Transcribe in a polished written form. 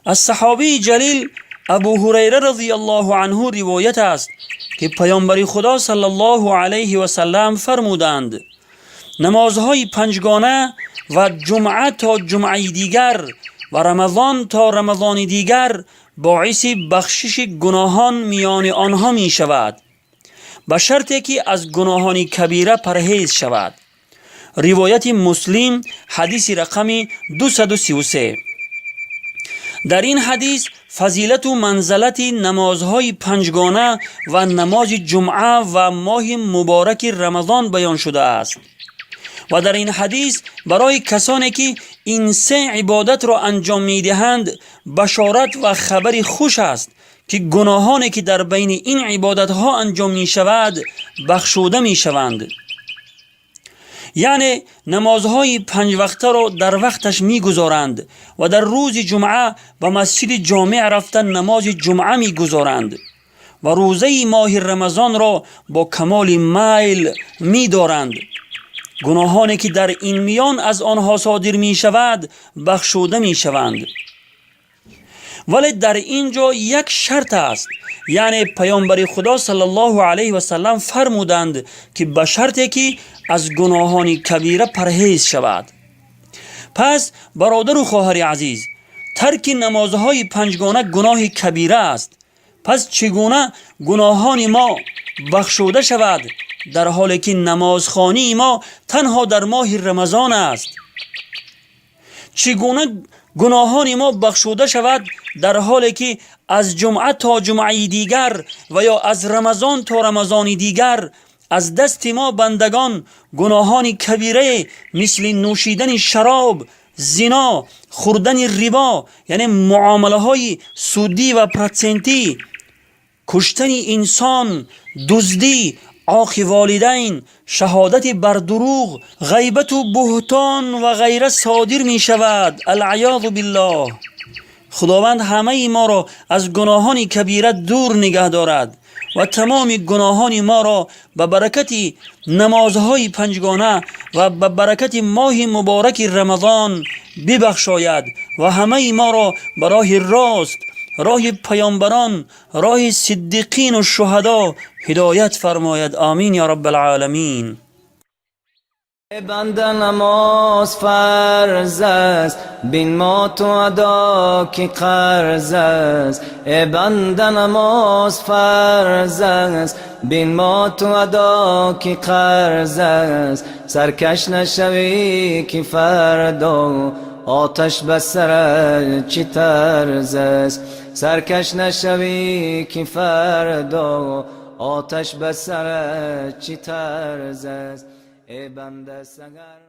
از صحابی جلیل ابو هریره رضی الله عنه روایت است که پیامبر خدا صلی الله علیه و سلم فرمودند نمازهای پنجگانه و جمعه تا جمعه دیگر و رمضان تا رمضان دیگر باعث بخشش گناهان میان آنها می شود به شرطی که از گناهان کبیره پرهیز شود. روایت مسلم حدیث رقم 233. در این حدیث فضیلت و منزلت نمازهای پنجگانه و نماز جمعه و ماه مبارک رمضان بیان شده است و در این حدیث برای کسانی که این سه عبادت را انجام میدهند بشارت و خبری خوش است که گناهانی که در بین این عبادت ها انجام می شود بخشوده می شوند. یعنی نمازهای 5 وقته را در وقتش می گذارند و در روز جمعه به مسجد جامع رفتن نماز جمعه می گذارند و روزه ماه رمضان را با کمال میل می دارند. گناهانی که در این میان از آنها صادر می شود بخشوده می شوند. ولی در اینجا یک شرط است، یعنی پیامبر خدا صلی الله علیه و سلم فرمودند که به شرطی که از گناهان کبیره پرهیز شود. پس برادر و خواهر عزیز، ترک نمازهای پنجگانه گناه کبیره است. پس چگونه گناهان ما بخشوده شود در حالی که نمازخوانی ما تنها در ماه رمضان است؟ چگونه گناهان ما بخشوده شود در حالی که از جمعه تا جمعه دیگر و یا از رمضان تا رمضان دیگر از دست ما بندگان گناهان کبیره مثل نوشیدن شراب، زنا، خوردن ربا یعنی معامله های سودی و پرسنتی، کشتن انسان، دزدی، عاق والدین، شهادت بر دروغ، غیبت و بهتان و غیره صادر می شود. العیاذ بالله. خداوند همه ما را از گناهان کبیره دور نگه دارد و تمام گناهان ما را به برکت نمازهای پنجگانه و به برکت ماه مبارک رمضان ببخشاید و همه ما را به راه راست، راه پیامبران، راه صدیقین و شهدا هدایت فرماید. آمین یا رب العالمین. بنده نماز فرض است، بین ما تو ادا کی قرض است. بنده نماز فرض است، بین ما تو ادا کی قرض است. سرکش نشوی که فردا آتش به سرت چی طرز است. سرکش نشوی که فردا آتش به سرت چی طرز است. ای بنده سگر